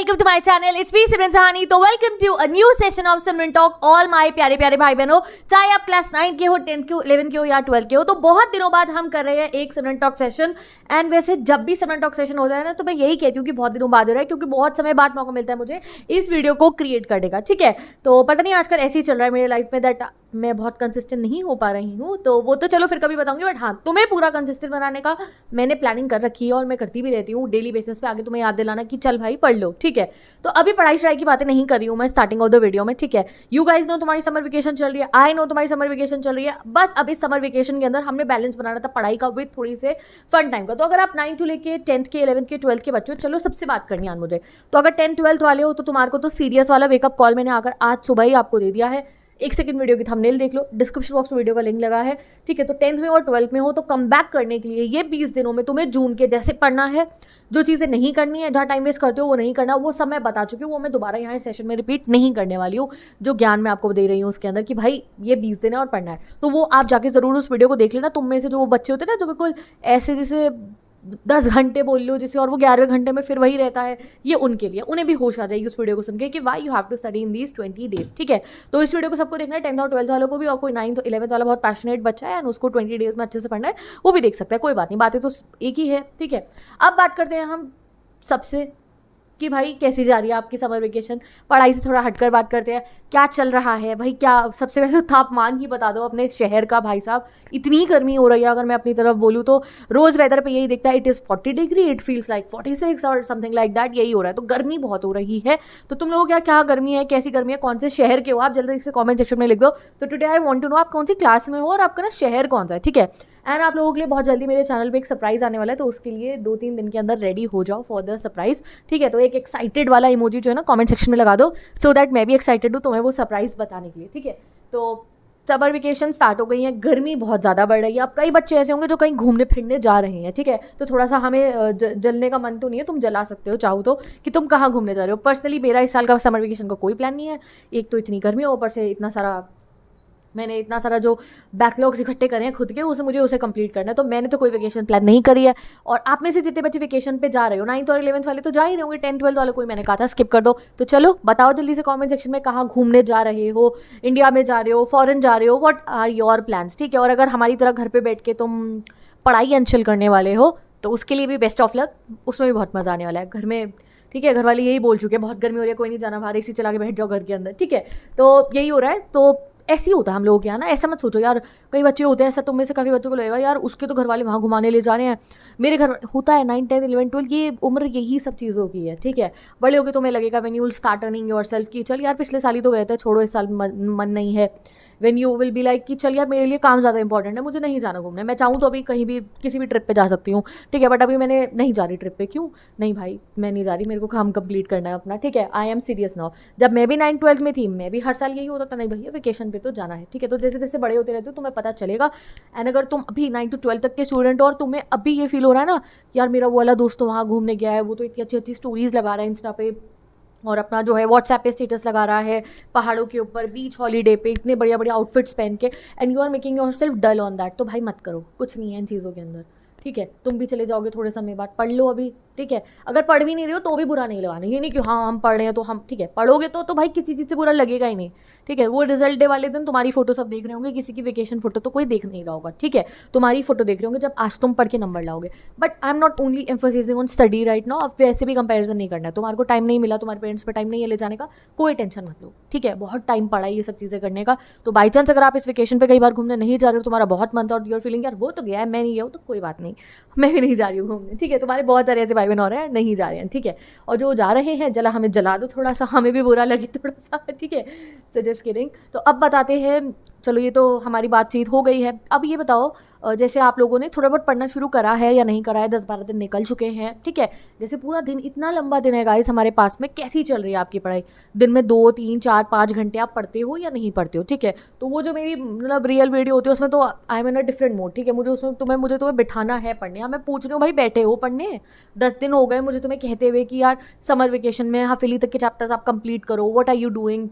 Welcome to my channel. It's me Simran Sahani. तो welcome to a new session of Simran talk. All my प्यारे प्यारे भाई बहनों, चाहे आप क्लास 9 के हो, 10 के हो, 11 के हो या 12 के हो, तो बहुत दिनों बाद हम कर रहे हैं एक सिमरन टॉक सेशन। एंड वैसे जब भी सिमरन टॉक सेशन होता है ना, तो मैं यही कहती हूँ कि बहुत दिनों बाद हो रहा है, क्योंकि बहुत समय बाद मौका मिलता है मुझे इस वीडियो को क्रिएट करने का। ठीक है, तो पता नहीं आजकल ऐसे ही चल रहा है मेरी लाइफ में दैट मैं बहुत कंसिस्टेंट नहीं हो पा रही हूँ, तो वो तो चलो फिर कभी बताऊंगी। बट हाँ, तुम्हें पूरा कंसिस्टेंट बनाने का मैंने प्लानिंग कर रखी है और मैं करती भी रहती हूँ डेली बेसिस पे, आगे तुम्हें याद दिलाना कि चल भाई पढ़ लो। ठीक है, तो अभी पढ़ाई शढ़ाई की बातें नहीं कर रही हूँ मैं स्टार्टिंग ऑफ द वीडियो में। ठीक है, यू गाइज नो तुम्हारी समर वेकेशन चल रही है, आई नो तुम्हारी समर वेकेशन चल रही है। बस अभी समर वेकेशन के अंदर हमने बैलेंस बनाना था पढ़ाई का विद थोड़ी से फन टाइम का। तो अगर आप 9 to लेके 10th के, 11th के, 12th के बच्चों, चलो सबसे बात करनी है मुझे। तो अगर 10th 12th वाले हो तो तुम्हारे को तो सीरियस वाला वेकअप कॉल मैंने आकर आज सुबह ही आपको दे दिया है। एक सेकंड वीडियो की थंबनेल देख लो, डिस्क्रिप्शन बॉक्स में वीडियो का लिंक लगा है। ठीक है, तो 10th में और 12th में हो तो कम बैक करने के लिए ये 20 दिनों में तुम्हें जून के जैसे पढ़ना है। जो चीज़ें नहीं करनी है, जहाँ टाइम वेस्ट करते हो वो नहीं करना, वो सब मैं बता चुकी हूँ। वो मैं दोबारा यहाँ सेशन में रिपीट नहीं करने वाली हूँ। जो ज्ञान मैं आपको दे रही हूँ उसके अंदर कि भाई ये 20 दिन है और पढ़ना है, तो वो आप जाके ज़रूर उस वीडियो को देख लेना। तुम में से जो वो बच्चे होते हैं ना, जो बिल्कुल ऐसे जैसे 10 घंटे बोल लो जिसे, और वो 11वें घंटे में फिर वही रहता है, ये उनके लिए, उन्हें भी होश आ जाएगी उस वीडियो को सुन के कि why you have to study in these 20 days. ठीक है, तो इस वीडियो को सबको देखना है, 10th और 12th वालों को भी, और कोई 9th 11th वाला बहुत पैशनेट बच्चा है एंड उसको 20 डेज में अच्छे से पढ़ना है, वो भी देख सकता है। कोई बात नहीं, बातें तो एक ही है। ठीक है, अब बात करते हैं हम सबसे कि भाई कैसी जा रही है आपकी समर वेकेशन। पढ़ाई से थोड़ा हटकर बात करते हैं, क्या चल रहा है भाई। क्या सबसे पहले तो तापमान ही बता दो अपने शहर का। भाई साहब इतनी गर्मी हो रही है, अगर मैं अपनी तरफ बोलूँ तो रोज़ वेदर पे यही दिखता है, it is 40 degree, it feels like 46 और समथिंग लाइक दैट, यही हो रहा है। तो गर्मी बहुत हो रही है। तो तुम लोगों क्या क्या गर्मी है, कैसी गर्मी है, कौन से शहर के हो आप, जल्दी से कॉमेंट सेक्शन में लिख दो। तो today I want to know आप कौन सी क्लास में हो और आपका ना शहर कौन सा है। ठीक है, एंड आप लोगों के लिए बहुत जल्दी मेरे चैनल पे एक सरप्राइज आने वाला है, तो उसके लिए 2-3 दिन के अंदर रेडी हो जाओ फॉर द सरप्राइज। ठीक है, तो एक एक्साइटेड वाला इमोजी जो है ना कमेंट सेक्शन में लगा दो, सो दैट मैं भी एक्साइटेड हूँ तुम्हें वो सरप्राइज बताने के लिए। ठीक है, तो समर वेकेशन स्टार्ट हो गई है, गर्मी बहुत ज़्यादा बढ़ रही है। अब कई बच्चे ऐसे होंगे जो कहीं घूमने फिरने जा रहे हैं। ठीक है, तो थोड़ा सा हमें जलने का मन तो नहीं है, तुम जला सकते हो चाहो तो कि तुम कहाँ घूमने जा रहे हो। पर्सनली मेरा इस साल का समर वेकेशन का कोई प्लान नहीं है। एक तो इतनी गर्मी है, ऊपर से मैंने इतना सारा जो बैकलॉग्स इकट्ठे करे हैं खुद के, मुझे कंप्लीट करना है, तो मैंने तो कोई वेकेशन प्लान नहीं करी है। और आप में से जितने बच्चे वेकेशन पे जा रहे हो, 9th और 11th वाले तो जा ही रहे होंगे, 10th 12th वाले कोई मैंने कहा था स्किप कर दो। तो चलो बताओ जल्दी से कमेंट सेक्शन में कहाँ घूमने जा रहे हो, इंडिया में जा रहे हो, फॉरेन जा रहे हो, व्हाट आर योर प्लान्स। ठीक है, और अगर हमारी तरह घर पर बैठ के तुम पढ़ाई अंचल करने वाले हो तो उसके लिए भी बेस्ट ऑफ लक, उसमें भी बहुत मज़ा आने वाला है घर में। ठीक है, घर वाले यही बोल चुके हैं बहुत गर्मी हो रही है, कोई नहीं जाना बाहर, एसी चला के बैठ जाओ घर के अंदर। ठीक है, तो यही हो रहा है। तो ऐसे ही होता है हम लोगों के यहाँ ना, ऐसा मत सोचो यार। कई बच्चे होते हैं ऐसा, तुम में से काफ़ी बच्चों को लगेगा यार उसके तो घर वाले वहाँ घुमाने ले जा रहे हैं, मेरे घर होता है 9, 10, 11, 12, ये उम्र यही सब चीज़ों की है। ठीक है, बड़े होके तुम्हें लगेगा when you will start earning yourself कि चल यार पिछले साल ही तो गए थे, छोड़ो इस साल मन नहीं है। When you will be like कि चल यार मेरे लिए काम ज़्यादा इंपॉर्टेंट है, मुझे नहीं जाना घूमने, मैं चाहूँ तो अभी कहीं भी किसी भी ट्रिप पे जा सकती हूँ। ठीक है, बट अभी मैंने नहीं जा रही ट्रिप पे। क्यों नहीं भाई, मैं नहीं जा रही, मेरे को काम कंप्लीट करना है अपना। ठीक है, आई एम सीरियस नाउ। जब मैं भी 9th 12th में थी, मैं भी हर साल यही होता था, नहीं भैया वेकेशन पे तो जाना है। ठीक है, तो जैसे जैसे बड़े होते रहते हो तुम्हें पता चलेगा। एंड अगर तुम अभी 9 to 12 तक के स्टूडेंट हो और तुम्हें अभी ये फील हो रहा है ना यार मेरा वो वाला दोस्त तो वहाँ घूमने गया है, वो तो इतनी अच्छी अच्छी स्टोरीज़ लगा रहा है इंस्टा पे और अपना जो है व्हाट्सएप पे स्टेटस लगा रहा है पहाड़ों के ऊपर, बीच हॉलीडे पे इतने बढ़िया बढ़िया आउटफिट्स पहन के, and you are making yourself dull on that, तो भाई मत करो, कुछ नहीं है इन चीज़ों के अंदर। ठीक है, तुम भी चले जाओगे थोड़े समय बाद, पढ़ लो अभी। ठीक है, अगर पढ़ भी नहीं रहे हो तो भी बुरा नहीं लगाना, ये नहीं कि हाँ हम पढ़ रहे हैं तो हम, ठीक है पढ़ोगे तो भाई किसी चीज़ से बुरा लगेगा ही नहीं। ठीक है, वो रिजल्ट डे वाले दिन तुम्हारी फोटो सब देख रहे होंगे, किसी की वेकेशन फोटो तो कोई देख नहीं रहा होगा। ठीक है, तुम्हारी फोटो देख रहे होंगे जब आज तुम पढ़ के नंबर लाओगे। But I am not only emphasising on study right now. अब वैसे भी कंपैरिजन नहीं करना है, तुम्हारे को टाइम नहीं मिला, तुम्हारे पेरेंट्स पे टाइम नहीं है ले जाने का, कोई टेंशन मत लो। ठीक है, बहुत टाइम पड़ा है ये सब चीज़ें करने का। तो बाई चांस अगर आप इस वेकेशन पे कई बार घूमने नहीं जा रहे हो, तुम्हारा बहुत मन था और यूर फीलिंग यार वो तो गया है मैं नहीं गया हूँ, तो कोई बात नहीं, मैं भी नहीं जा रही हूँ घूमने। ठीक है, तुम्हारे बहुत सारे ऐसे भाई बहन हो रहे हैं नहीं जा रहे हैं। ठीक है, और जो जा रहे हैं जला हमें जला दो थोड़ा सा, हमें भी बुरा लगे थोड़ा सा। ठीक है, सो जस्ट किडिंग। तो अब बताते हैं, चलो ये तो हमारी बातचीत हो गई है। अब ये बताओ जैसे आप लोगों ने थोड़ा बहुत पढ़ना शुरू करा है या नहीं करा है, 10-12 दिन निकल चुके हैं। ठीक है, जैसे पूरा दिन, इतना लंबा दिन है गाइस हमारे पास में, कैसी चल रही है आपकी पढ़ाई। दिन में 2, 3, 4, 5 घंटे आप पढ़ते हो या नहीं पढ़ते हो। ठीक है, तो वो जो मेरी मतलब रियल वीडियो होती है उसमें तो I am in a different mode. ठीक है, मुझे तुम्हें बिठाना है पढ़ने। हाँ, मैं पूछ रही हूँ भाई बैठे हो पढ़ने, 10 दिन हो गए मुझे तुम्हें कहते हुए कि यार समर वेकेशन में हाफिली तक के चैप्टर्स आप कंप्लीट करो, व्हाट आर यू डूइंग।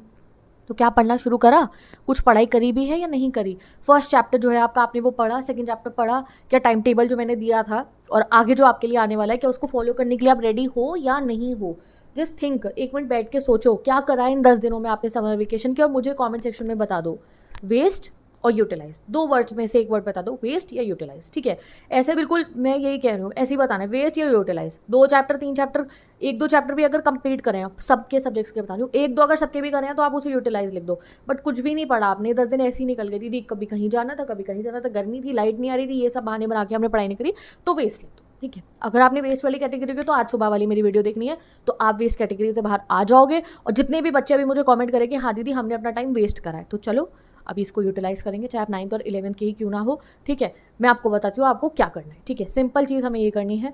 तो क्या पढ़ना शुरू करा, कुछ पढ़ाई करी भी है या नहीं करी। फर्स्ट चैप्टर जो है आपका, आपने वो पढ़ा, सेकंड चैप्टर पढ़ा, क्या टाइम टेबल जो मैंने दिया था और आगे जो आपके लिए आने वाला है क्या उसको फॉलो करने के लिए आप रेडी हो या नहीं हो। जस्ट थिंक, 1 मिनट बैठ के सोचो क्या करा है इन 10 दिनों में आपने समर वेकेशन के, और मुझे कमेंट सेक्शन में बता दो वेस्ट और यूटिलाइज, 2 वर्ड्स में से 1 वर्ड बता दो, वेस्ट या यूटिलाइज, ठीक है। ऐसे बिल्कुल मैं यही कह रही हूँ, ऐसे ही बताना है, वेस्ट या यूटिलाइज। 2 चैप्टर 3 चैप्टर, 1-2 चैप्टर भी अगर कंप्लीट करें आप सबके सब्जेक्ट्स के बता रही हूँ, 1-2 अगर सबके भी करें तो आप उसे यूटिलाइज लिख दो। बट कुछ भी नहीं पढ़ा आपने, 10 दिन ऐसे ही निकल गई दीदी, कभी कहीं जाना था, कभी कहीं जाना था, गर्मी थी, लाइट नहीं आ रही थी, ये सब बहाने बना के हमने पढ़ाई नहीं करी, तो वेस्ट लिख दो, ठीक है। अगर आपने वेस्ट वाली कैटेगरी की तो आज सुबह वाली मेरी वीडियो देखनी है, तो आप वेस्ट कैटेगरी से बाहर आ जाओगे। और जितने भी बच्चे अभी मुझे कमेंट करें कि हाँ दीदी हमने अपना टाइम वेस्ट करा है, तो चलो अभी इसको यूटिलाइज करेंगे, चाहे आप 9th और 11th के ही क्यों ना हो, ठीक है। मैं आपको बताती हूँ आपको क्या करना है, ठीक है। सिंपल चीज़ हमें ये करनी है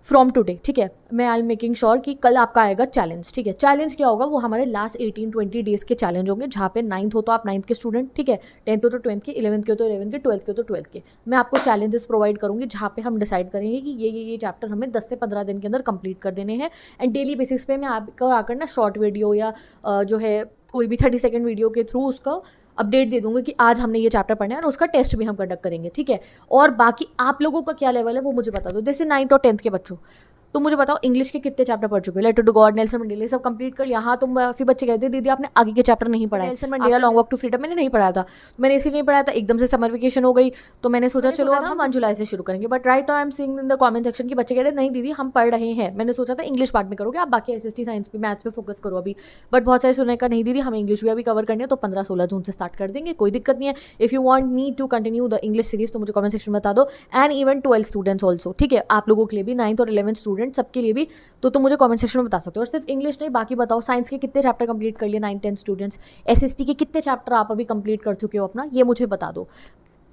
फ्रॉम टुडे, ठीक है। मैं आई एम मेकिंग श्योर कि कल आपका आएगा चैलेंज, ठीक है। चैलेंज क्या होगा, वो हमारे लास्ट 18-20 डेज़ के चैलेंज होंगे, जहाँ पे 9th हो तो आप 9th के स्टूडेंट, ठीक है, 10th हो तो 10th के, 11th के हो तो 11th के, 12th के हो तो 12th के। मैं आपको चैलेंजेस प्रोवाइड करूँगी जहाँ पे हम डिसाइड करेंगे कि ये चैप्टर हमें 10 से 15 दिन के अंदर कंप्लीट कर देने हैं। एंड डेली बेसिस पे मैं आपको आकर ना शॉर्ट वीडियो या जो है कोई भी 30 सेकेंड वीडियो के थ्रू उसका अपडेट दे दूंगी कि आज हमने ये चैप्टर पढ़ना है, और उसका टेस्ट भी हम कंडक्ट करेंगे, ठीक है। और बाकी आप लोगों का क्या लेवल है वो मुझे बता दो। जैसे 9th और 10th के बच्चों, तो मुझे बताओ इंग्लिश के कितने चैप्टर पढ़ चुके हो, letter to God, Nelson Mandela, सब कंप्लीट कर लिया। हाँ, तुम काफी बच्चे कहते हैं दीदी आपने आगे के चैप्टर नहीं पढ़ा, Nelson Mandela, long walk to freedom मैंने नहीं पढ़ा था, मैंने इसीलिए नहीं पढ़ा था, एकदम से समर वेकेशन हो गई, तो मैंने सोचा चलो अब हम 1 जुलाई से शुरू करेंगे। But right I am seeing in the comment section कि बच्चे कह रहे नहीं दीदी हम पढ़ रहे हैं, मैंने सोचा था इंग्लिश बाद में करोगे आप, बाकी एसएसटी साइंस पे मैथ्स पे फोकस करो अभी। बट बहुत सारे सुनने का नहीं दीदी हमें इंग्लिश भी अभी कवर करनी है, तो 15-16 जून से स्टार्ट कर देंगे, कोई दिक्कत नहीं है। If you want me to continue the English series तो मुझे कमेंट सेक्शन में बता दो। एंड इवन 12 स्टूडेंट्स ऑल्सो, ठीक है, आप लोगों के लिए भी, 9th और 11th स्टूडेंट सबके लिए भी, तो तुम मुझे कमेंट सेक्शन में बता सकते हो। और सिर्फ इंग्लिश नहीं, बाकी बताओ साइंस के कितने चैप्टर कंप्लीट कर लिए 9-10 स्टूडेंट्स, एसएसटी के कितने चैप्टर आप अभी कंप्लीट कर चुके हो अपना, ये मुझे बता दो।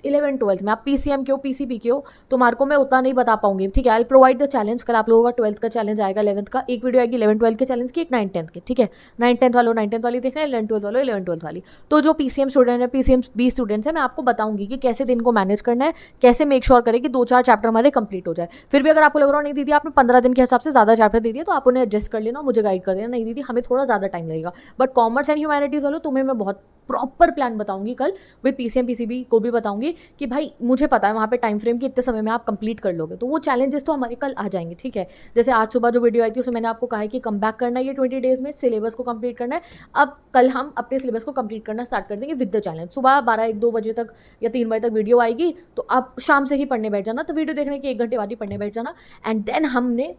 11th-12th में आप पीसीएम के हो, पीसीपी के हो, तो मार्को मैं उतना नहीं बता पाऊंगी, ठीक है। आई प्रोवाइड द चैलेंज, कल आप लोगों का 12th का चैलेंज आएगा, 11th का एक वीडियो आएगी 11th-12th के चैलेंज की, एक 9th-10th के, ठीक है। 9th-10th वालों 9th-10th वाली देखना है, 11th-12th वालों 11th-12th वाली। तो जो पीसीएम स्टूडेंट है, पीसीएम 20 स्टूडेंट्स है, मैं आपको बताऊंगी कि कैसे दिन को मैनेज करना है, कैसे मेक श्योर करें कि 2-4 चैप्टर हमारे कंप्लीट हो जाए। फिर भी अगर आपको लग रहा हो नहीं दीदी आपने 15 दिन के हिसाब से ज़्यादा चैप्टर दे दिए, तो आप उन्हें एडजस्ट कर लेना, मुझे गाइड कर देना, नहीं दीदी हमें थोड़ा ज़्यादा टाइम लगेगा। बट कॉमर्स एंड ह्यूमैनिटीज़ वालों तुम्हें मैं बहुत प्रॉपर प्लान बताऊंगी कल, विद पीसीएम पीसीबी को भी बताऊंगी कि भाई मुझे पता है वहाँ पे टाइम फ्रेम कि इतने समय में आप कंप्लीट कर लोगे, तो वो चैलेंजेस तो हमारे कल आ जाएंगे, ठीक है। जैसे आज सुबह जो वीडियो आई थी उसमें मैंने आपको कहा है कि कम बैक करना है, ये 20 डेज में सिलेबस को कंप्लीट करना है। अब कल हम अपने सिलेबस को कंप्लीट करना स्टार्ट कर देंगे विद द चैलेंज। सुबह 12-1-2 बजे तक या 3 बजे तक वीडियो आएगी, तो आप शाम से ही पढ़ने बैठ जाना, तो वीडियो देखने के 1 घंटे बाद ही पढ़ने बैठ जाना। एंड देन हमने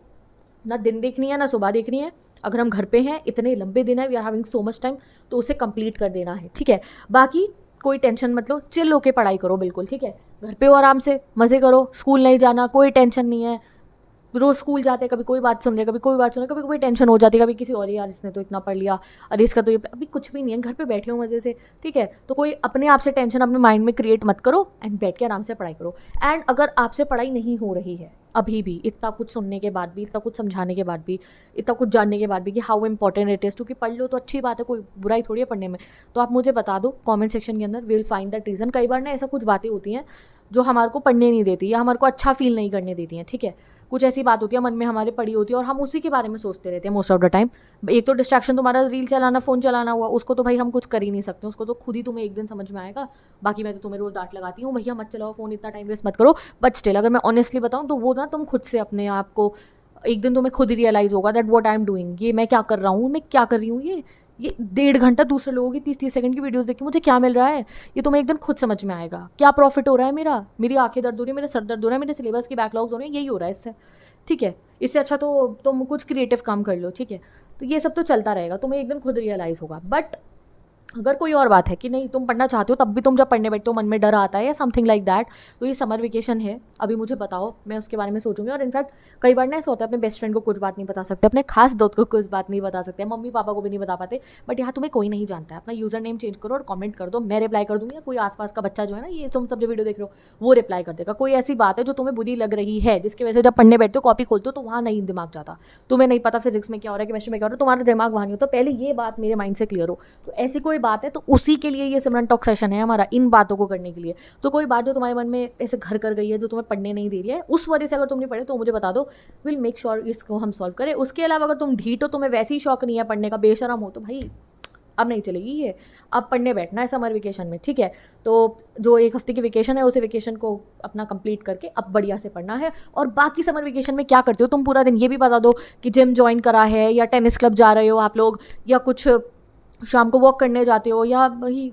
ना दिन देखनी है ना सुबह देखनी है, अगर हम घर पे हैं, इतने लंबे दिन है, we are having so much time, तो उसे कंप्लीट कर देना है, ठीक है। बाकी कोई टेंशन मत लो, चिल होके पढ़ाई करो बिल्कुल, ठीक है। घर पे हो आराम से, मज़े करो, स्कूल नहीं जाना, कोई टेंशन नहीं है। रोज़ स्कूल जाते कभी कोई बात सुन रहे, कभी कोई बात सुन रहे, कभी कोई टेंशन हो जाती है, कभी किसी और यार इसने तो इतना पढ़ लिया, अरे इसका तो ये, अभी कुछ भी नहीं है, घर पे बैठे हो मज़े से, ठीक है। तो कोई अपने आप से टेंशन अपने माइंड में क्रिएट मत करो, एंड बैठ के आराम से पढ़ाई करो। एंड अगर आपसे पढ़ाई नहीं हो रही है अभी भी, इतना कुछ सुनने के बाद भी, इतना कुछ समझाने के बाद भी, इतना कुछ जानने के बाद भी कि हाउ इंपॉर्टेंट इट इज़, क्योंकि पढ़ लो तो अच्छी बात है, कोई बुराई थोड़ी है पढ़ने में, तो आप मुझे बता दो कमेंट सेक्शन के अंदर, we will find that reason. कई बार ना ऐसा कुछ बातें होती हैं जो हमारे को पढ़ने नहीं देती या हमारे को अच्छा फील नहीं करने देती हैं, ठीक है। कुछ ऐसी बात होती है मन में हमारे पड़ी होती है और हम उसी के बारे में सोचते रहते हैं मोस्ट ऑफ द टाइम। एक तो डिस्ट्रैक्शन तुम्हारा रील चलाना, फ़ोन चलाना हुआ, उसको तो भाई हम कुछ कर ही नहीं सकते, उसको तो खुद ही तुम्हें एक दिन समझ में आएगा। बाकी मैं तो तुम्हें रोज़ डांट लगाती हूँ, भैया मत चलाओ फ़ोन, इतना टाइम वेस्ट मत करो। बट स्टिल अगर मैं ऑनेस्टली बताऊँ तो वो ना तुम खुद से अपने आप को एक दिन तुम्हें खुद ही रियलाइज़ होगा that what I am doing, ये मैं क्या कर रहा हूँ, मैं क्या कर रही हूँ, ये 1.5 घंटा दूसरे लोगों की 30-30 सेकंड की वीडियोस देख के मुझे क्या मिल रहा है, ये तुम्हें एक दिन खुद समझ में आएगा। क्या प्रॉफिट हो रहा है मेरा, मेरी आंखें दर्द हो रही है, मेरा सर दर्द हो रहा है, मेरे सिलेबस की बैकलॉग्स हो रही है, यही हो रहा है इससे, ठीक है। इससे अच्छा तो तुम कुछ क्रिएटिव काम कर लो, ठीक है। तो ये सब तो चलता रहेगा, तुम्हें एक दिन खुद रियलाइज़ होगा। बट अगर कोई और बात है कि नहीं तुम पढ़ना चाहते हो, तब भी तुम जब पढ़ने बैठते हो मन में डर आता है या समथिंग लाइक दैट, तो ये समर वेकेशन है, अभी मुझे बताओ, मैं उसके बारे में सोचूंगी। और इनफैक्ट कई बार ना ऐसा होता है अपने बेस्ट फ्रेंड को कुछ बात नहीं बता सकते, अपने खास दोस्त को कुछ बात नहीं बता सकते, मम्मी पापा को भी नहीं बता पाते, बट यहाँ तुम्हें कोई नहीं जानता है। अपना यूजर नेम चेंज करो और कमेंट कर दो, मैं रिप्लाई कर दूंगी, या कोई आसपास का बच्चा जो है ना, ये तुम सब जो वीडियो देख रहे हो वो रिप्लाई कर देगा। कोई ऐसी बात है जो तुम्हें बुरी लग रही है, जिसकी वजह से जब पढ़ने बैठते हो कॉपी खोलते हो तो वहाँ नहीं दिमाग जाता, तुम्हें नहीं पता फिजिक्स में क्या हो रहा है, केमिस्ट्री में क्या हो रहा है, तुम्हारा दिमाग वहाँ नहीं होता। पहले ये बात मेरे माइंड से क्लियर हो। तो ऐसी कोई बात है तो उसी के लिए ये सिमरन टॉक सेशन है हमारा, इन बातों को करने के लिए। तो कोई बात जो तुम्हारे मन में ऐसे घर कर गई है, जो तुम्हें पढ़ने नहीं दे रही है, उस वजह से अगर तुम नहीं पढ़े तो मुझे बता दो, विल मेक श्योर इसको हम सॉल्व करें। उसके अलावा अगर तुम ढीठ हो, तुम्हें वैसे ही शौक नहीं है पढ़ने का, बेशरम हो, तो भाई अब नहीं चलेगी ये, अब पढ़ने बैठना है समर वेकेशन में, ठीक है। तो जो 1 हफ्ते की वेकेशन है, उसे वेकेशन को अपना कंप्लीट करके अब बढ़िया से पढ़ना है। और बाकी समर वेकेशन में क्या करते हो तुम पूरा दिन, ये भी बता दो कि जिम ज्वाइन करा है या टेनिस क्लब जा रहे हो आप लोग, या कुछ शाम को वॉक करने जाते हो, या वही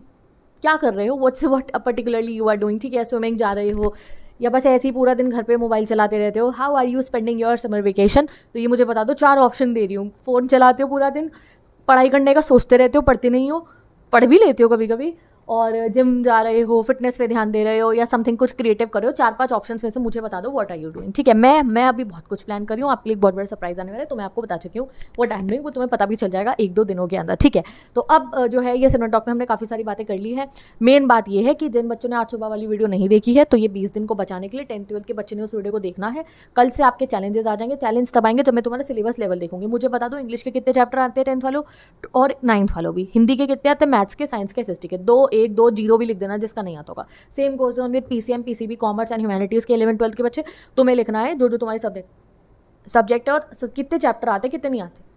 क्या कर रहे हो, what particularly you are doing, ठीक है। स्विमिंग जा रहे हो, या बस ऐसे ही पूरा दिन घर पे मोबाइल चलाते रहते हो। How are you spending your summer vacation, तो ये मुझे बता दो। 4 ऑप्शन दे रही हूँ। फ़ोन चलाते हो पूरा दिन, पढ़ाई करने का सोचते रहते हो, पढ़ते नहीं हो, पढ़ भी लेते हो कभी कभी, और जिम जा रहे हो, फिटनेस पे ध्यान दे रहे हो, या समथिंग कुछ क्रिएटिव कर रहे हो। 4-5 ऑप्शंस में से मुझे बता दो व्हाट आर यू डूइंग, ठीक है। मैं अभी बहुत कुछ प्लान कर रही हूँ, आपके लिए एक बहुत बड़ा सरप्राइज आने वाला है, तो मैं आपको बता चुकी हूँ व्हाट आई एम डूइंग, वो तुम्हें पता भी चल जाएगा 1-2 दिनों के अंदर, ठीक है। तो अब जो है ये सिमरन टॉक में हमने काफ़ी सारी बातें कर ली है। मेन बात ये है कि जिन बच्चों ने आज सुबह वाली वीडियो नहीं देखी है, तो ये 20 दिन को बचाने के लिए 10th-12th के बच्चे ने उस वीडियो को देखना है। कल से आपके चैलेंजेस आ जाएंगे। चैलेंज तब आएंगे जब मैं तुम्हारा सिलेबस लेवल देखूंगी। मुझे बता दो इंग्लिश के कितने चैप्टर आते हैं 10th वालों और 9th वालों भी, हिंदी के कितने आते हैं, मैथ्स के, साइंस के, SST के, 2 1 2 0 भी लिख देना जिसका नहीं आता होगा। Same goes on with PCM PCB commerce and humanities के 11th-12th के बच्चे, तुम्हें लिखना है जो तुम्हारे सब्जेक्ट है और कितने चैप्टर आते कितने नहीं आते।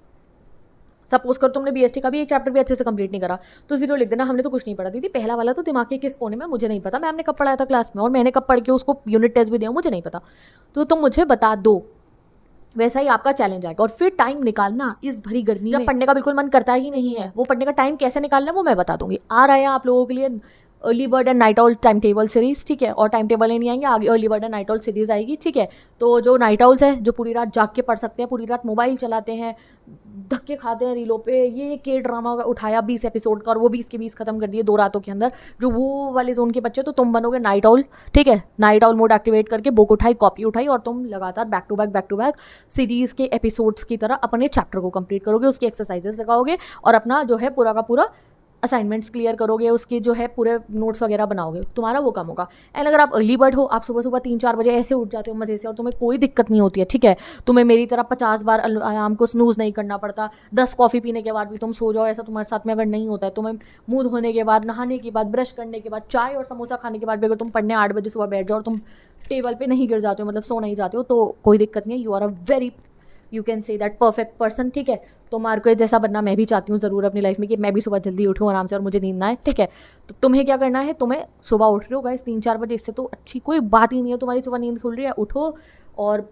सपोज कर तुमने BST का भी एक चैप्टर भी अच्छे से कंप्लीट नहीं करा तो 0 लिख देना, हमने तो कुछ नहीं पढ़ा दीदी। पहला वाला तो दिमाग के किस कोने में मुझे नहीं पता, मैम ने कब पढ़ाया था क्लास में और मैंने कब पढ़ के उसको यूनिट टेस्ट भी दिया मुझे नहीं पता, तो तुम मुझे बता दो। वैसा ही आपका चैलेंज आएगा। और फिर टाइम निकालना इस भरी गर्मी में, जब पढ़ने का बिल्कुल मन करता ही नहीं है, वो पढ़ने का टाइम कैसे निकालना है वो मैं बता दूंगी। आ रहा है आप लोगों के लिए early bird and night owl time table series, ठीक है। और टाइम टेबल ही नहीं आएंगे, आगे early bird and night owl series आएगी, ठीक है। तो जो नाइट आउल्स है, जो पूरी रात जाग के पढ़ सकते हैं, पूरी रात मोबाइल चलाते हैं, धक्के खाते हैं रीलों पे, ये के ड्रामा उठाया 20 एपिसोड का और वो 20 के 20 खत्म कर दिए 2 रातों के अंदर, जो वो वाले जोन के बच्चे, तो तुम बनोगे नाइट आउल, ठीक है। नाइट आउल मोड एक्टिवेट करके बुक उठाई, कॉपी उठाई और तुम लगातार बैक टू बैक सीरीज के एपिसोड्स की तरह अपने चैप्टर को कंप्लीट करोगे, उसकी एक्सरसाइजेस लगाओगे और अपना जो है पूरा का पूरा असाइनमेंट्स क्लियर करोगे, उसके जो है पूरे नोट्स वगैरह बनाओगे, तुम्हारा वो काम होगा। एंड अगर आप अर्ली बर्ड हो, आप सुबह सुबह 3-4 बजे ऐसे उठ जाते हो मज़े से और तुम्हें कोई दिक्कत नहीं होती है, ठीक है। तुम्हें मेरी तरह 50 बार अलार्म को स्नूज़ नहीं करना पड़ता, 10 कॉफ़ी पीने के बाद भी तुम सो जाओ, ऐसा तुम्हारे साथ में अगर नहीं होता है। तुम्हें मुँह धोने के बाद, नहाने के बाद, ब्रश करने के बाद, चाय और समोसा खाने के बाद भी अगर तुम पढ़ने 8 बजे सुबह बैठ जाओ और तुम टेबल पर नहीं गिर जाते हो, मतलब सो नहीं जाते हो, तो कोई दिक्कत नहीं है। You are a very, you can say that perfect person, ठीक है। तो मार्को जैसा बनना मैं भी चाहती हूँ ज़रूर अपनी लाइफ में, कि मैं भी सुबह जल्दी उठूँ आराम से और मुझे नींद ना आए, ठीक है। तो तुम्हें क्या करना है, तुम्हें सुबह उठ रहे हो गाइस 3-4 बजे, इससे तो अच्छी कोई बात ही नहीं है। तुम्हारी सुबह नींद खुल रही है, उठो और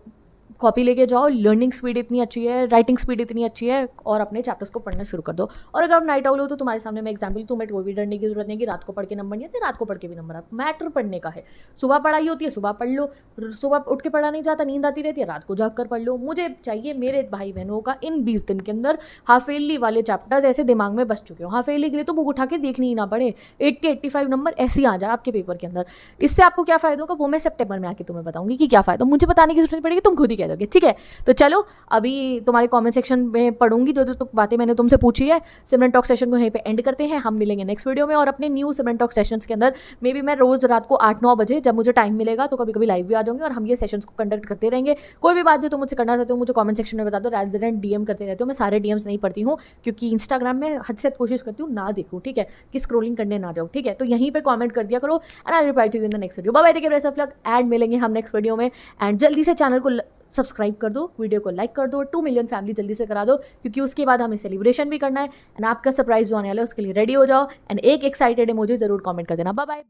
कॉपी लेके जाओ। लर्निंग स्पीड इतनी अच्छी है, राइटिंग स्पीड इतनी अच्छी है, और अपने चैप्टर्स को पढ़ना शुरू कर दो। और अगर आप नाइट आउल हो तो तुम्हारे सामने मैं एग्जाम्पल, तुम्हें कोई भी डरने की जरूरत नहीं कि रात को पढ़ के नंबर नहीं आते, रात को पढ़ के भी नंबर आते। मैटर पढ़ने का है। सुबह पढ़ाई होती है, सुबह पढ़ लो, सुबह उठ के पढ़ा नहीं जाता, नींद आती रहती है, रात को जाग कर पढ़ लो। मुझे चाहिए मेरे भाई बहनों का इन 20 दिन के अंदर हाफ ईयरली वाले चैप्टर्स ऐसे दिमाग में बस चुके हो। हाफ ईयरली के लिए तो बुक उठा के देखनी ही ना पड़े, 80-85 नंबर ऐसे ही आ जाए आपके पेपर के अंदर। इससे आपको क्या फ़ायदा होगा वो मैं सितंबर में आके तुम्हें बताऊंगी कि क्या फ़ायदा। मुझे बताने की जरूरत नहीं पड़ेगी, तुम खुद ही कह दोगे, ठीक है। तो चलो अभी तुम्हारे कमेंट सेक्शन में पढ़ूंगी जो जो बातें मैंने तुमसे पूछी है। सिमरन टॉक सेशन को यहीं पे एंड करते हैं, हम मिलेंगे नेक्स्ट वीडियो में। और अपने न्यू सिमरन टॉक सेशंस के अंदर मे बी मैं रोज़ रात को 8-9 बजे जब मुझे टाइम मिलेगा तो कभी कभी लाइव भी आ जाऊंगी और हम ये सेशंस को कंडक्ट करते रहेंगे। कोई भी बात जो तुम मुझसे करना चाहते हो मुझे कमेंट सेक्शन में बता दो। रेजिडेंट DM करते रहते हो, मैं सारे DMs नहीं पढ़ती हूँ क्योंकि इंस्टाग्राम में हद से कोशिश करती हूँ ना देखूँ, ठीक है, कि स्क्रोलिंग करने ना जाऊँ, ठीक है। तो यहीं पे कमेंट कर दिया करो and I will reply to you in the next video. Bye bye, take care of yourself, and मिलेंगे हम नेक्स्ट वीडियो में। एंड जल्दी से चैनल को सब्सक्राइब कर दो, वीडियो को लाइक कर दो, 2 मिलियन फैमिली जल्दी से करा दो क्योंकि उसके बाद हमें सेलिब्रेशन भी करना है एंड आपका सरप्राइज जो आने वाला है उसके लिए रेडी हो जाओ। एंड एक एक्साइटेड इमोजी जरूर कमेंट कर देना। Bye bye.